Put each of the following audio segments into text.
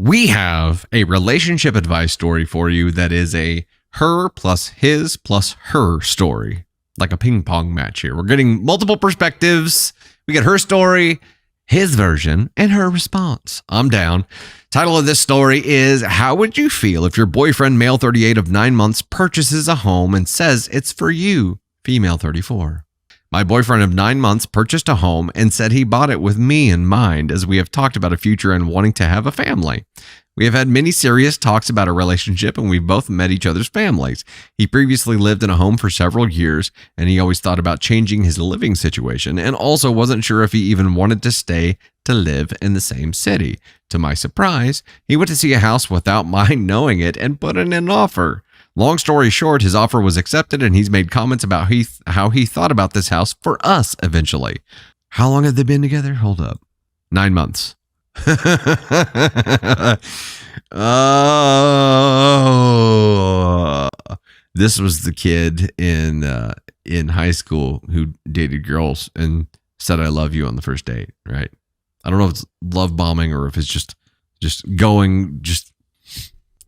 We have a relationship advice story for you that is a her plus his plus her story, like a ping pong match here. We're getting multiple perspectives. We get her story, his version, and her response. I'm down. Title of this story is, how would you feel if your boyfriend, male 38 of 9 months, purchases a home and says it's for you, female 34? My boyfriend of 9 months purchased a home and said he bought it with me in mind, as we have talked about a future and wanting to have a family. We have had many serious talks about a relationship, and we've both met each other's families. He previously lived in a home for several years, and he always thought about changing his living situation, and also wasn't sure if he even wanted to stay to live in the same city. To my surprise, he went to see a house without my knowing it and put in an offer. Long story short, his offer was accepted, and he's made comments about how he thought about this house for us eventually. How long have they been together? Hold up. 9 months. Oh, this was the kid in high school who dated girls and said "I love you" on the first date, right? I don't know if it's love bombing or if it's just going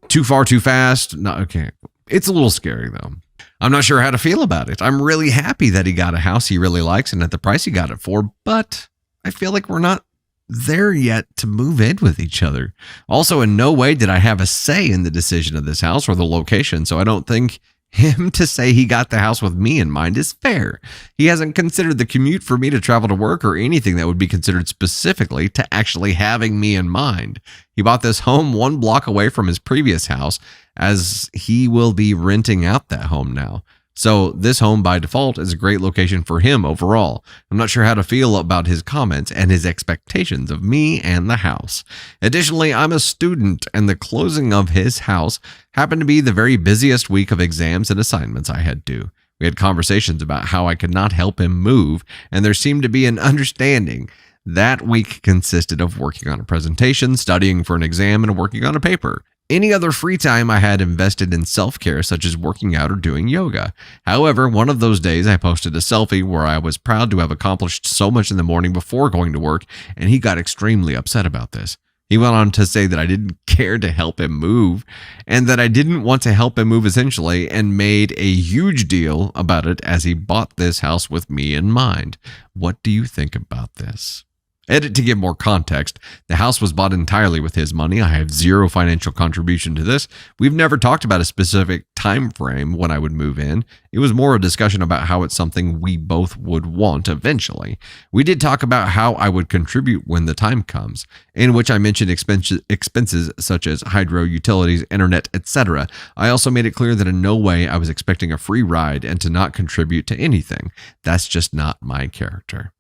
too far too fast. No, okay. It's a little scary though. I'm not sure how to feel about it. I'm really happy that he got a house he really likes and at the price he got it for, but I feel like we're not there yet to move in with each other. Also, in no way did I have a say in the decision of this house or the location, so I don't think him to say he got the house with me in mind is fair. He hasn't considered the commute for me to travel to work or anything that would be considered specifically to actually having me in mind. He bought this home 1 block away from his previous house, as he will be renting out that home now. So this home by default is a great location for him overall. I'm not sure how to feel about his comments and his expectations of me and the house. Additionally, I'm a student, and the closing of his house happened to be the very busiest week of exams and assignments I had due. We had conversations about how I could not help him move, and there seemed to be an understanding. That week consisted of working on a presentation, studying for an exam, and working on a paper. Any other free time I had invested in self-care, such as working out or doing yoga. However, one of those days I posted a selfie where I was proud to have accomplished so much in the morning before going to work, and he got extremely upset about this. He went on to say that I didn't care to help him move, and that I didn't want to help him move essentially, and made a huge deal about it as he bought this house with me in mind. What do you think about this? Edit to give more context. The house was bought entirely with his money. I have zero financial contribution to this. We've never talked about a specific time frame when I would move in. It was more a discussion about how it's something we both would want eventually. We did talk about how I would contribute when the time comes, in which I mentioned expenses such as hydro, utilities, internet, etc. I also made it clear that in no way I was expecting a free ride and to not contribute to anything. That's just not my character.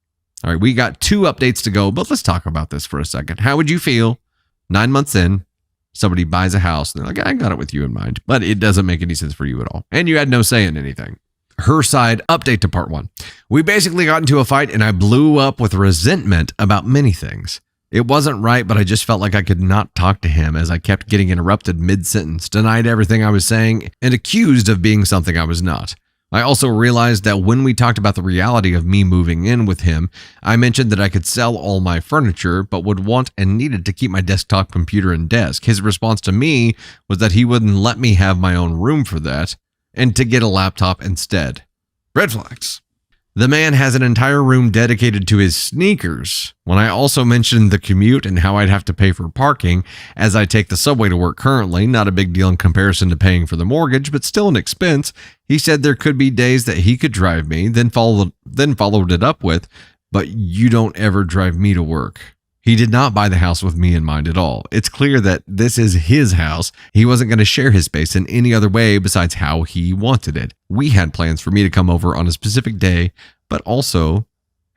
All right, we got 2 updates to go, but let's talk about this for a second. How would you feel 9 months in, somebody buys a house, and they're like, I got it with you in mind, but it doesn't make any sense for you at all, and you had no say in anything. Her side, update to part 1. We basically got into a fight, and I blew up with resentment about many things. It wasn't right, but I just felt like I could not talk to him as I kept getting interrupted mid-sentence, denied everything I was saying, and accused of being something I was not. I also realized that when we talked about the reality of me moving in with him, I mentioned that I could sell all my furniture, but would want and needed to keep my desktop computer and desk. His response to me was that he wouldn't let me have my own room for that, and to get a laptop instead. Red flags. The man has an entire room dedicated to his sneakers. When I also mentioned the commute and how I'd have to pay for parking, as I take the subway to work currently, not a big deal in comparison to paying for the mortgage, but still an expense, he said there could be days that he could drive me, then followed it up with, but you don't ever drive me to work. He did not buy the house with me in mind at all. It's clear that this is his house. He wasn't going to share his space in any other way besides how he wanted it. We had plans for me to come over on a specific day, but also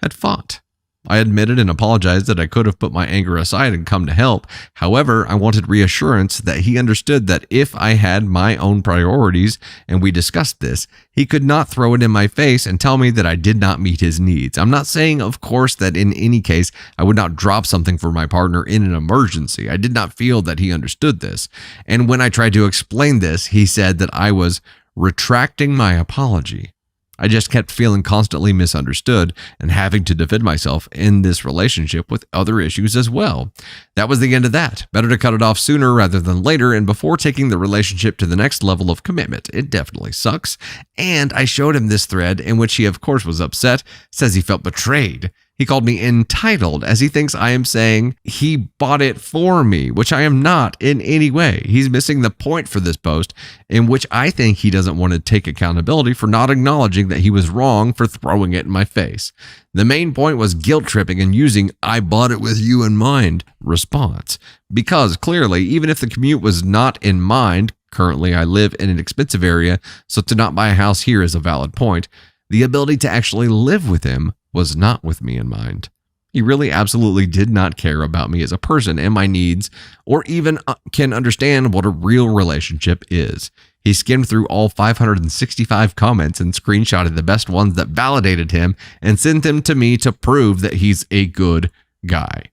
had fought. I admitted and apologized that I could have put my anger aside and come to help. However, I wanted reassurance that he understood that if I had my own priorities and we discussed this, he could not throw it in my face and tell me that I did not meet his needs. I'm not saying, of course, that in any case, I would not drop something for my partner in an emergency. I did not feel that he understood this. And when I tried to explain this, he said that I was retracting my apology. I just kept feeling constantly misunderstood and having to defend myself in this relationship with other issues as well. That was the end of that. Better to cut it off sooner rather than later and before taking the relationship to the next level of commitment. It definitely sucks. And I showed him this thread in which he, of course, was upset, says he felt betrayed. He called me entitled as he thinks I am saying he bought it for me, which I am not in any way. He's missing the point for this post, in which I think he doesn't want to take accountability for not acknowledging that he was wrong for throwing it in my face. The main point was guilt tripping and using "I bought it with you in mind" response. Because clearly, even if the commute was not in mind, currently I live in an expensive area, so to not buy a house here is a valid point. The ability to actually live with him was not with me in mind. He really absolutely did not care about me as a person and my needs, or even can understand what a real relationship is. He skimmed through all 565 comments and screenshotted the best ones that validated him and sent them to me to prove that he's a good guy.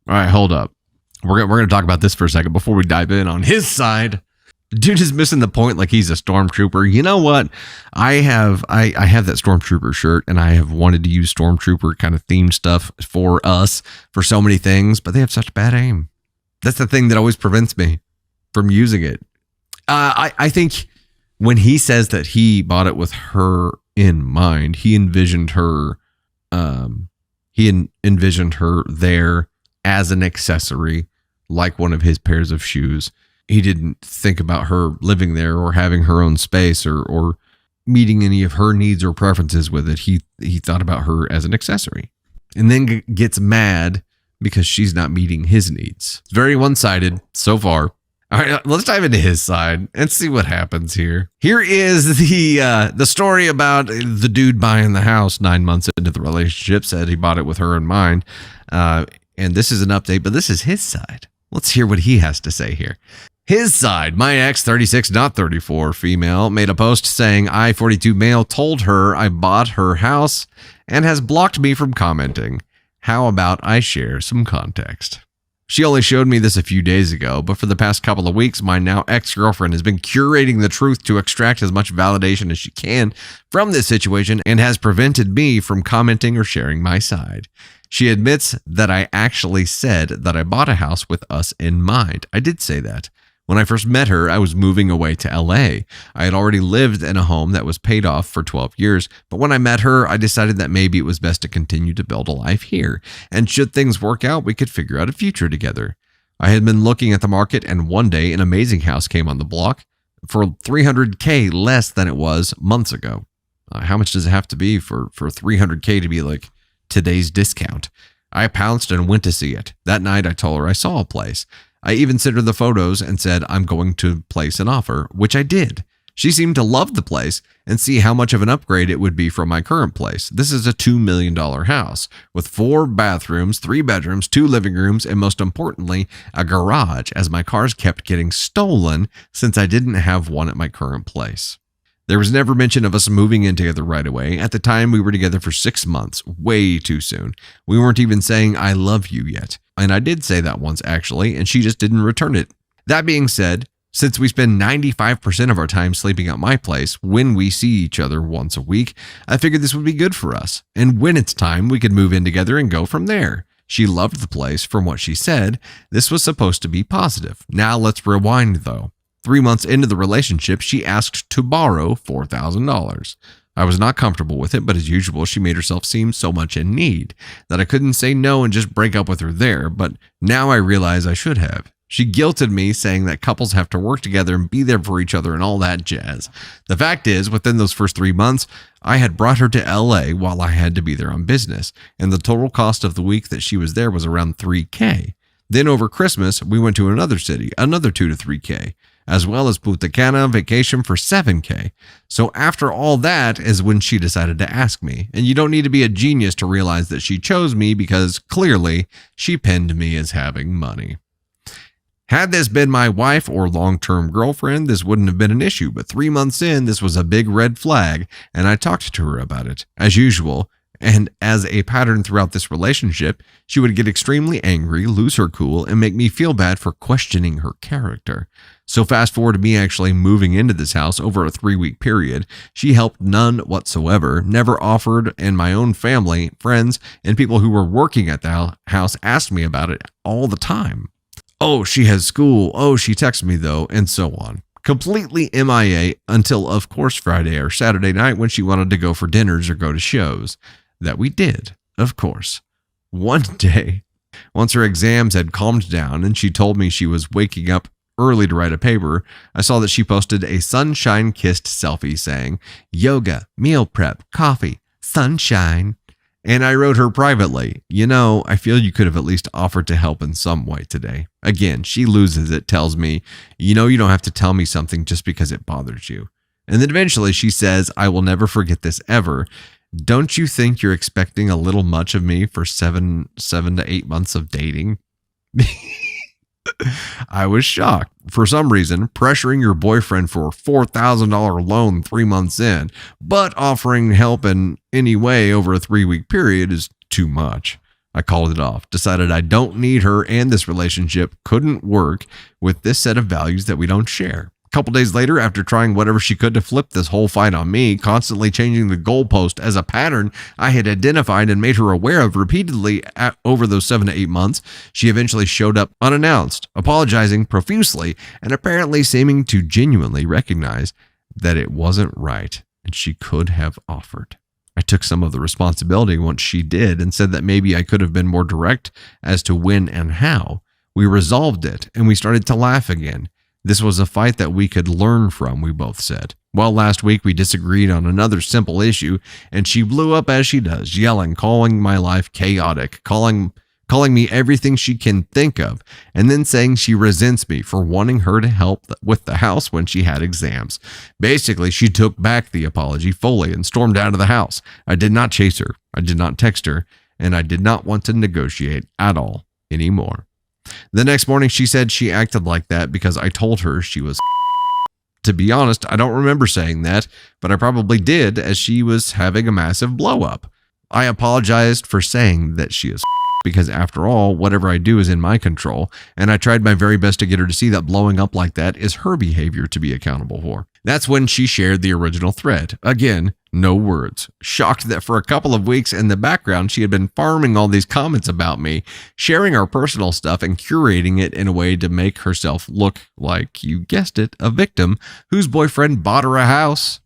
All right, hold up. We're going to talk about this for a second before we dive in on his side. Dude is missing the point like he's a stormtrooper. You know what? I have that stormtrooper shirt, and I have wanted to use stormtrooper kind of themed stuff for us for so many things, but they have such bad aim. That's the thing that always prevents me from using it. I think when he says that he bought it with her in mind, he envisioned her there as an accessory, like one of his pairs of shoes. He didn't think about her living there or having her own space or meeting any of her needs or preferences with it. He thought about her as an accessory, and then gets mad because she's not meeting his needs. It's very one-sided so far. All right, let's dive into his side and see what happens here. Here is the story about the dude buying the house 9 months into the relationship, said he bought it with her in mind. And this is an update, but this is his side. Let's hear what he has to say here. His side, my ex, 36, not 34, female, made a post saying I, 42 male, told her I bought her house and has blocked me from commenting. How about I share some context? She only showed me this a few days ago, but for the past couple of weeks, my now ex-girlfriend has been curating the truth to extract as much validation as she can from this situation and has prevented me from commenting or sharing my side. She admits that I actually said that I bought a house with us in mind. I did say that. When I first met her, I was moving away to LA. I had already lived in a home that was paid off for 12 years, but when I met her, I decided that maybe it was best to continue to build a life here, and should things work out, we could figure out a future together. I had been looking at the market, and one day an amazing house came on the block for $300K less than it was months ago. How much does it have to be for $300K to be like today's discount? I pounced and went to see it. That night, I told her I saw a place. I even sent her the photos and said I'm going to place an offer, which I did. She seemed to love the place and see how much of an upgrade it would be from my current place. This is a $2 million house with 4 bathrooms, 3 bedrooms, 2 living rooms, and most importantly, a garage, as my cars kept getting stolen since I didn't have one at my current place. There was never mention of us moving in together right away. At the time, we were together for 6 months, way too soon. We weren't even saying I love you yet. And I did say that once, actually, and she just didn't return it. That being said, since we spend 95% of our time sleeping at my place when we see each other once a week, I figured this would be good for us. And when it's time, we could move in together and go from there. She loved the place from what she said. This was supposed to be positive. Now let's rewind, though. 3 months into the relationship, she asked to borrow $4,000. I was not comfortable with it, but as usual, she made herself seem so much in need that I couldn't say no and just break up with her there, but now I realize I should have. She guilted me, saying that couples have to work together and be there for each other and all that jazz. The fact is, within those first 3 months, I had brought her to LA while I had to be there on business, and the total cost of the week that she was there was around $3K. Then over Christmas, we went to another city, another $2 to $3K. As well as Punta Cana vacation for $7K. So after all that is when she decided to ask me. And you don't need to be a genius to realize that she chose me because clearly she pinned me as having money. Had this been my wife or long-term girlfriend, this wouldn't have been an issue. But 3 months in, this was a big red flag, and I talked to her about it, as usual. And as a pattern throughout this relationship, she would get extremely angry, lose her cool, and make me feel bad for questioning her character. So fast forward to me actually moving into this house over a 3-week period. She helped none whatsoever, never offered, and my own family, friends, and people who were working at the house asked me about it all the time. Oh, she has school. Oh, she texts me though, and so on. Completely MIA until, of course, Friday or Saturday night when she wanted to go for dinners or go to shows. That we did, of course. One day, once her exams had calmed down and she told me she was waking up early to write a paper, I saw that she posted a sunshine-kissed selfie saying, yoga, meal prep, coffee, sunshine. And I wrote her privately, I feel you could have at least offered to help in some way today. Again, she loses it, tells me, you don't have to tell me something just because it bothers you. And then eventually she says, I will never forget this ever. Don't you think you're expecting a little much of me for 7 to 8 months of dating? I was shocked. For some reason, pressuring your boyfriend for a $4,000 loan 3 months in, but offering help in any way over a 3-week period is too much. I called it off, decided I don't need her, and this relationship couldn't work with this set of values that we don't share. A couple days later, after trying whatever she could to flip this whole fight on me, constantly changing the goalpost as a pattern I had identified and made her aware of repeatedly over those 7 to 8 months, she eventually showed up unannounced, apologizing profusely, and apparently seeming to genuinely recognize that it wasn't right and she could have offered. I took some of the responsibility once she did and said that maybe I could have been more direct as to when and how. We resolved it and we started to laugh again. This was a fight that we could learn from, we both said. Well, last week we disagreed on another simple issue, and she blew up as she does, yelling, calling my life chaotic, calling me everything she can think of, and then saying she resents me for wanting her to help with the house when she had exams. Basically, she took back the apology fully and stormed out of the house. I did not chase her, I did not text her, and I did not want to negotiate at all anymore. The next morning, she said she acted like that because I told her she was. To be honest, I don't remember saying that, but I probably did as she was having a massive blow up. I apologized for saying that she is because after all, whatever I do is in my control, and I tried my very best to get her to see that blowing up like that is her behavior to be accountable for. That's when she shared the original thread. Again, no words. Shocked that for a couple of weeks in the background, she had been farming all these comments about me, sharing our personal stuff and curating it in a way to make herself look like, you guessed it, a victim whose boyfriend bought her a house.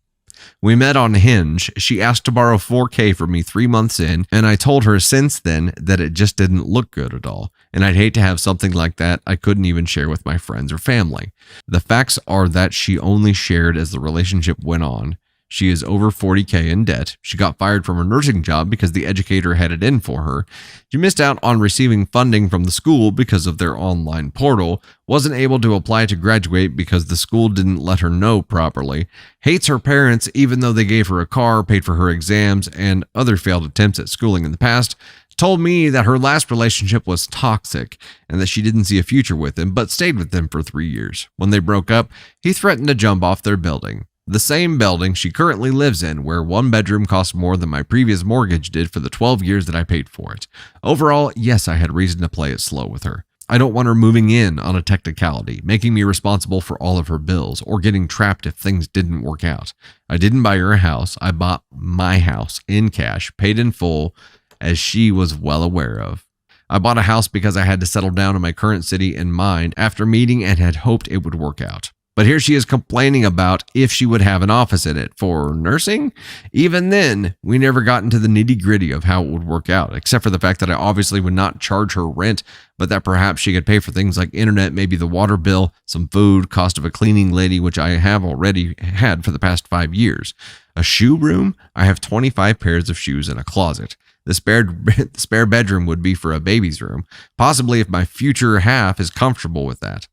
We met on Hinge. She asked to borrow $4,000 from me 3 months in, and I told her since then that it just didn't look good at all, and I'd hate to have something like that I couldn't even share with my friends or family. The facts are that she only shared as the relationship went on. She is over $40,000 in debt. She got fired from her nursing job because the educator had it in for her. She missed out on receiving funding from the school because of their online portal. Wasn't able to apply to graduate because the school didn't let her know properly. Hates her parents even though they gave her a car, paid for her exams, and other failed attempts at schooling in the past. Told me that her last relationship was toxic and that she didn't see a future with him, but stayed with him for 3 years. When they broke up, he threatened to jump off their building. The same building she currently lives in, where one bedroom costs more than my previous mortgage did for the 12 years that I paid for it. Overall, yes, I had reason to play it slow with her. I don't want her moving in on a technicality, making me responsible for all of her bills, or getting trapped if things didn't work out. I didn't buy her a house. I bought my house in cash, paid in full, as she was well aware of. I bought a house because I had to settle down in my current city in mind after meeting and had hoped it would work out. But here she is complaining about if she would have an office in it for nursing. Even then, we never got into the nitty gritty of how it would work out, except for the fact that I obviously would not charge her rent, but that perhaps she could pay for things like internet, maybe the water bill, some food, cost of a cleaning lady, which I have already had for the past 5 years. A shoe room? I have 25 pairs of shoes in a closet. The spare bedroom would be for a baby's room, possibly if my future half is comfortable with that.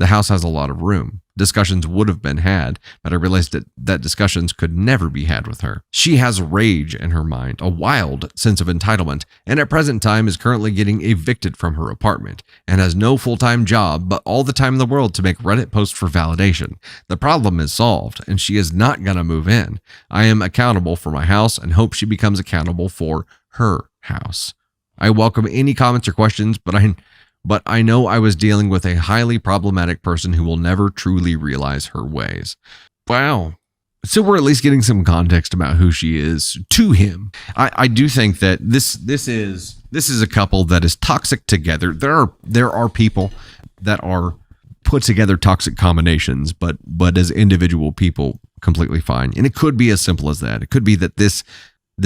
The house has a lot of room. Discussions would have been had, but I realized that discussions could never be had with her. She has rage in her mind, a wild sense of entitlement, and at present time is currently getting evicted from her apartment, and has no full-time job, but all the time in the world to make Reddit posts for validation. The problem is solved, and she is not gonna move in. I am accountable for my house, and hope she becomes accountable for her house. I welcome any comments or questions, but I know I was dealing with a highly problematic person who will never truly realize her ways. Wow. So we're at least getting some context about who she is to him. I do think that this is a couple that is toxic together. There are people that are put together toxic combinations, but as individual people, completely fine. And it could be as simple as that. It could be that this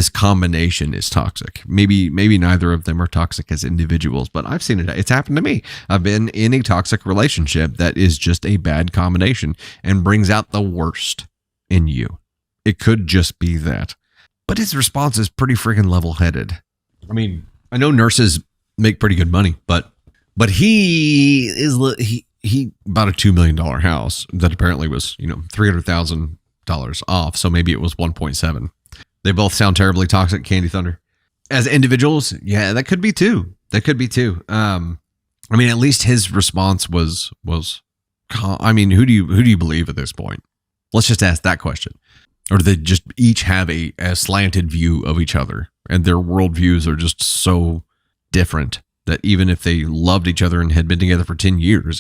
combination is toxic. Maybe neither of them are toxic as individuals, but I've seen it. It's happened to me. I've been in a toxic relationship that is just a bad combination and brings out the worst in you. It could just be that. But his response is pretty freaking level-headed. I mean, I know nurses make pretty good money, but he bought a $2 million house that apparently was, $300,000 off. So maybe it was 1.7. They both sound terribly toxic, Candy Thunder. As individuals, yeah, that could be too. I mean, at least his response was. I mean, who do you believe at this point? Let's just ask that question. Or do they just each have a slanted view of each other, and their worldviews are just so different that even if they loved each other and had been together for 10 years,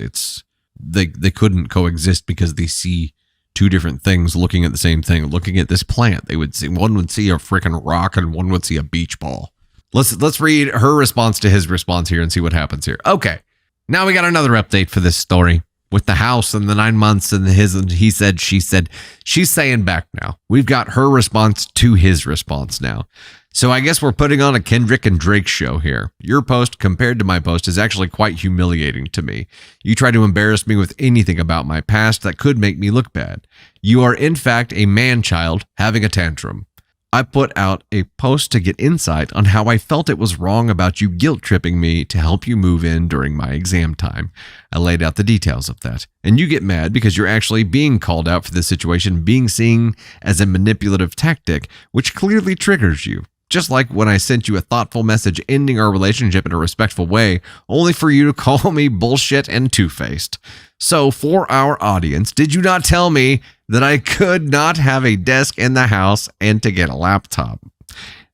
they couldn't coexist because they see two different things looking at the same thing. Looking at this plant, one would see a freaking rock and one would see a beach ball. Let's read her response to his response here and see what happens here. Okay, now we got another update for this story with the house and the 9 months and he said, she said. She's saying back now. We've got her response to his response now. So I guess we're putting on a Kendrick and Drake show here. Your post compared to my post is actually quite humiliating to me. You try to embarrass me with anything about my past that could make me look bad. You are in fact a man-child having a tantrum. I put out a post to get insight on how I felt it was wrong about you guilt-tripping me to help you move in during my exam time. I laid out the details of that. And you get mad because you're actually being called out for this situation being seen as a manipulative tactic, which clearly triggers you. Just like when I sent you a thoughtful message ending our relationship in a respectful way, only for you to call me bullshit and two-faced. So for our audience, did you not tell me that I could not have a desk in the house and to get a laptop?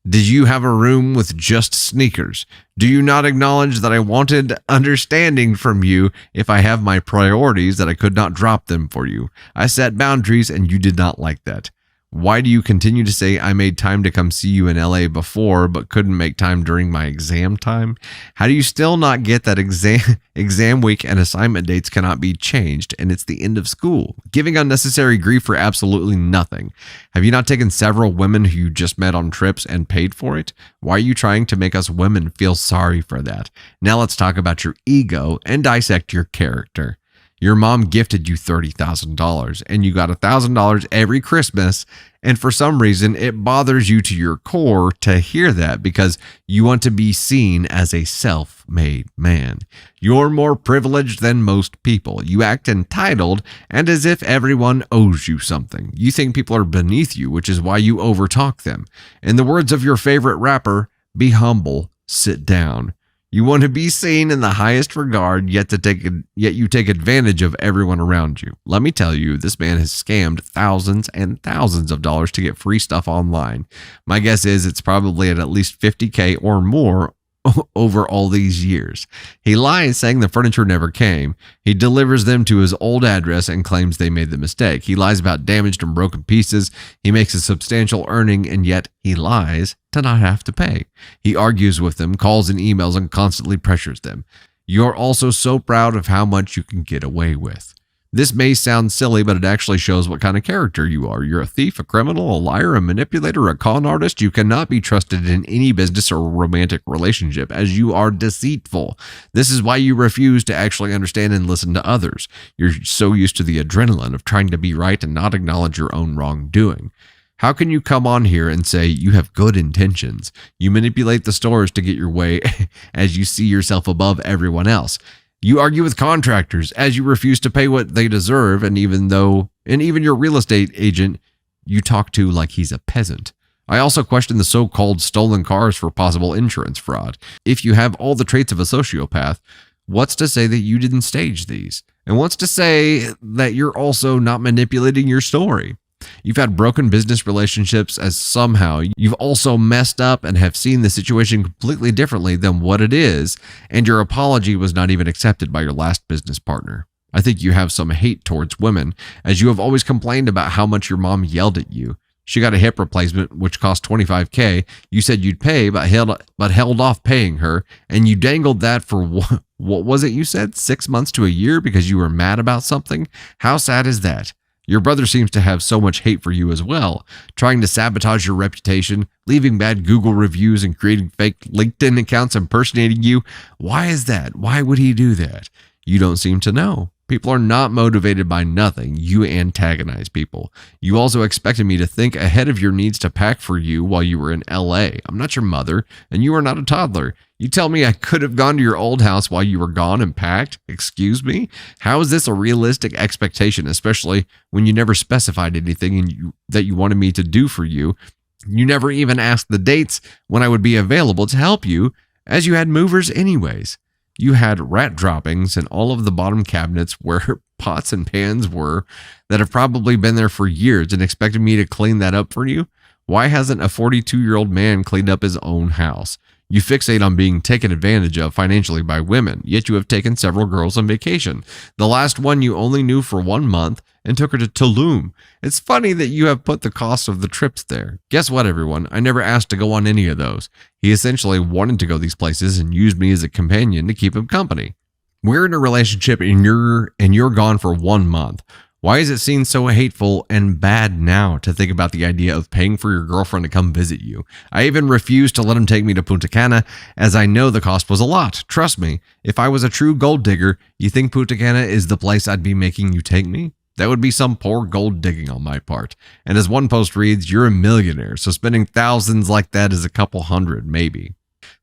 Did you have a room with just sneakers? Do you not acknowledge that I wanted understanding from you if I have my priorities that I could not drop them for you? I set boundaries and you did not like that. Why do you continue to say I made time to come see you in LA before but couldn't make time during my exam time? How do you still not get that exam week and assignment dates cannot be changed and it's the end of school? Giving unnecessary grief for absolutely nothing. Have you not taken several women who you just met on trips and paid for it? Why are you trying to make us women feel sorry for that? Now let's talk about your ego and dissect your character. Your mom gifted you $30,000 and you got $1,000 every Christmas. And for some reason, it bothers you to your core to hear that because you want to be seen as a self-made man. You're more privileged than most people. You act entitled and as if everyone owes you something. You think people are beneath you, which is why you overtalk them. In the words of your favorite rapper, be humble, sit down. You want to be seen in the highest regard, yet you take advantage of everyone around you. Let me tell you, this man has scammed thousands and thousands of dollars to get free stuff online. My guess is it's probably at least $50,000 or more over all these years. He lies saying the furniture never came. He delivers them to his old address and claims they made the mistake. He lies about damaged and broken pieces. He makes a substantial earning and yet he lies to not have to pay. He argues with them, calls and emails and constantly pressures them. You're also so proud of how much you can get away with. This may sound silly, but it actually shows what kind of character you are. You're a thief, a criminal, a liar, a manipulator, a con artist. You cannot be trusted in any business or romantic relationship as you are deceitful. This is why you refuse to actually understand and listen to others. You're so used to the adrenaline of trying to be right and not acknowledge your own wrongdoing. How can you come on here and say you have good intentions? You manipulate the stores to get your way as you see yourself above everyone else. You argue with contractors as you refuse to pay what they deserve, and even your real estate agent you talk to like he's a peasant. I also question the so-called stolen cars for possible insurance fraud. If you have all the traits of a sociopath, what's to say that you didn't stage these? And what's to say that you're also not manipulating your story? You've had broken business relationships as somehow you've also messed up and have seen the situation completely differently than what it is, and your apology was not even accepted by your last business partner. I think you have some hate towards women, as you have always complained about how much your mom yelled at you. She got a hip replacement, which cost $25K. You said you'd pay, but held off paying her, and you dangled that for what was it you said? 6 months to a year because you were mad about something? How sad is that? Your brother seems to have so much hate for you as well, trying to sabotage your reputation, leaving bad Google reviews and creating fake LinkedIn accounts impersonating you. Why is that? Why would he do that? You don't seem to know. People are not motivated by nothing. You antagonize people. You also expected me to think ahead of your needs to pack for you while you were in LA. I'm not your mother, and you are not a toddler. You tell me I could have gone to your old house while you were gone and packed? Excuse me? How is this a realistic expectation, especially when you never specified anything that you wanted me to do for you? You never even asked the dates when I would be available to help you, as you had movers anyways. You had rat droppings in all of the bottom cabinets where pots and pans were that have probably been there for years and expected me to clean that up for you. Why hasn't a 42-year-old man cleaned up his own house? You fixate on being taken advantage of financially by women, yet you have taken several girls on vacation. The last one you only knew for 1 month and took her to Tulum. It's funny that you have put the cost of the trips there. Guess what, everyone? I never asked to go on any of those. He essentially wanted to go these places and used me as a companion to keep him company. We're in a relationship and you're gone for 1 month. Why is it seen so hateful and bad now to think about the idea of paying for your girlfriend to come visit you? I even refused to let him take me to Punta Cana, as I know the cost was a lot. Trust me, if I was a true gold digger, you think Punta Cana is the place I'd be making you take me? That would be some poor gold digging on my part. And as one post reads, you're a millionaire, so spending thousands like that is a couple hundred, maybe.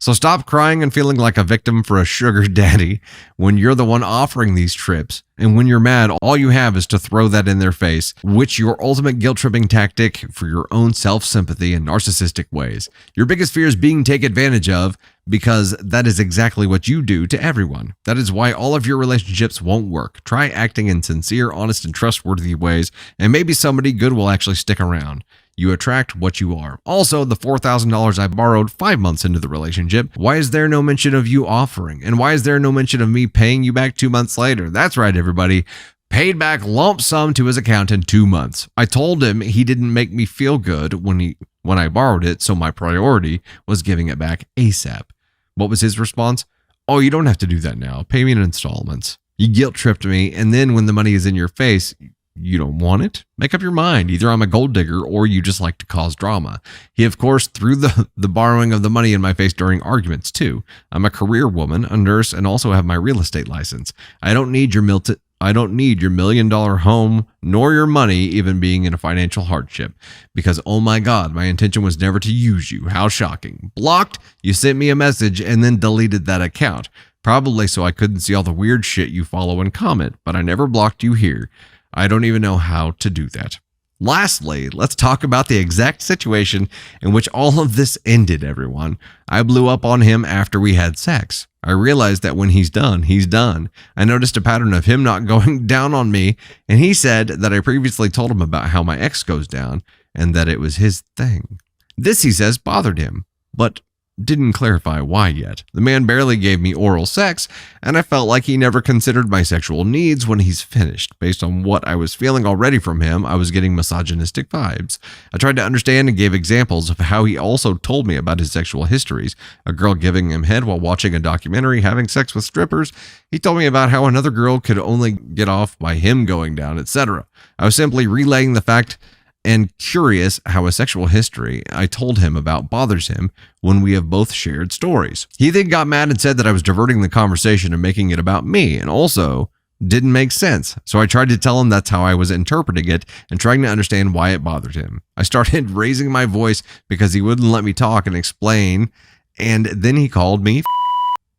So stop crying and feeling like a victim for a sugar daddy when you're the one offering these trips. And when you're mad, all you have is to throw that in their face, which your ultimate guilt-tripping tactic for your own self-sympathy and narcissistic ways. Your biggest fear is being taken advantage of, because that is exactly what you do to everyone. That is why all of your relationships won't work. Try acting in sincere, honest, and trustworthy ways, and maybe somebody good will actually stick around. You attract what you are. Also, the $4,000 I borrowed 5 months into the relationship, why is there no mention of you offering? And why is there no mention of me paying you back 2 months later? That's right, everybody. Paid back lump sum to his account in 2 months. I told him he didn't make me feel good when I borrowed it, so my priority was giving it back ASAP. What was his response? Oh, you don't have to do that now. Pay me in installments. You guilt tripped me, and then when the money is in your face, you don't want it? Make up your mind. Either I'm a gold digger or you just like to cause drama. He, of course, threw the borrowing of the money in my face during arguments, too. I'm a career woman, a nurse, and also have my real estate license. I don't need your $1 million home, nor your money even being in a financial hardship. Because, oh my God, my intention was never to use you. How shocking. Blocked, you sent me a message and then deleted that account. Probably so I couldn't see all the weird shit you follow and comment, but I never blocked you here. I don't even know how to do that. Lastly, let's talk about the exact situation in which all of this ended, everyone. I blew up on him after we had sex. I realized that when he's done, he's done. I noticed a pattern of him not going down on me, and he said that I previously told him about how my ex goes down and that it was his thing. This, he says, bothered him, but didn't clarify why yet. The man barely gave me oral sex, and I felt like he never considered my sexual needs when he's finished. Based on what I was feeling already from him, I was getting misogynistic vibes. I tried to understand and gave examples of how he also told me about his sexual histories. A girl giving him head while watching a documentary, having sex with strippers. He told me about how another girl could only get off by him going down, etc. I was simply relaying the fact and curious how a sexual history I told him about bothers him when we have both shared stories. He then got mad and said that I was diverting the conversation and making it about me, and also didn't make sense. So I tried to tell him that's how I was interpreting it and trying to understand why it bothered him. I started raising my voice because he wouldn't let me talk and explain, and then he called me.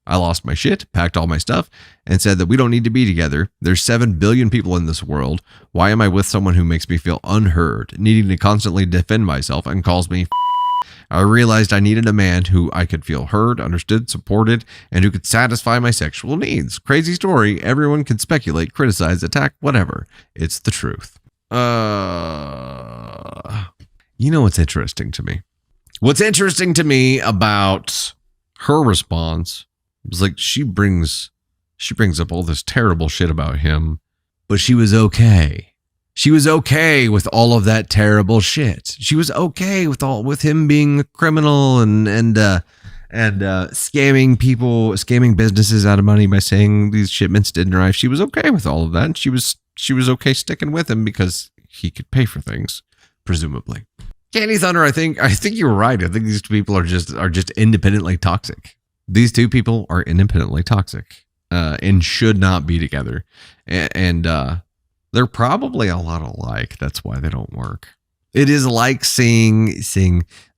I lost my shit, packed all my stuff, and said that we don't need to be together. There's 7 billion people in this world. Why am I with someone who makes me feel unheard, needing to constantly defend myself and calls me I realized I needed a man who I could feel heard, understood, supported, and who could satisfy my sexual needs. Crazy story. Everyone can speculate, criticize, attack, whatever. It's the truth. You know what's interesting to me? What's interesting to me about her response is like she brings up all this terrible shit about him, but she was okay. She was okay with all of that terrible shit. She was okay with him being a criminal and scamming people, scamming businesses out of money by saying these shipments didn't arrive. She was okay with all of that. And she was okay sticking with him because he could pay for things, presumably. Candy Thunder, I think you were right. I think these two people are just independently toxic. These two people are independently toxic and should not be together. And they're probably a lot alike. That's why they don't work. It is like seeing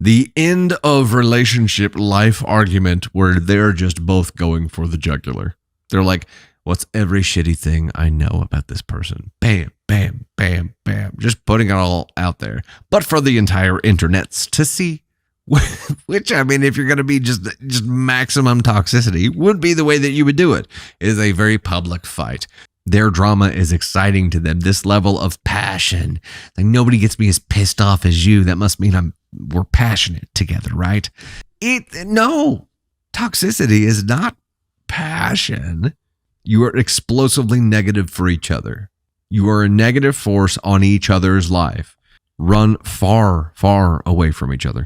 the end of relationship life argument where they're just both going for the jugular. They're like, what's every shitty thing I know about this person? Bam, bam, bam, bam. Just putting it all out there. But for the entire internets to see. Which, I mean, if you're going to be just maximum toxicity, would be the way that you would do it. It is a very public fight. Their drama is exciting to them. This level of passion. Like, nobody gets me as pissed off as you. That must mean we're passionate together, right? No. Toxicity is not passion. You are explosively negative for each other. You are a negative force on each other's life. Run far, far away from each other.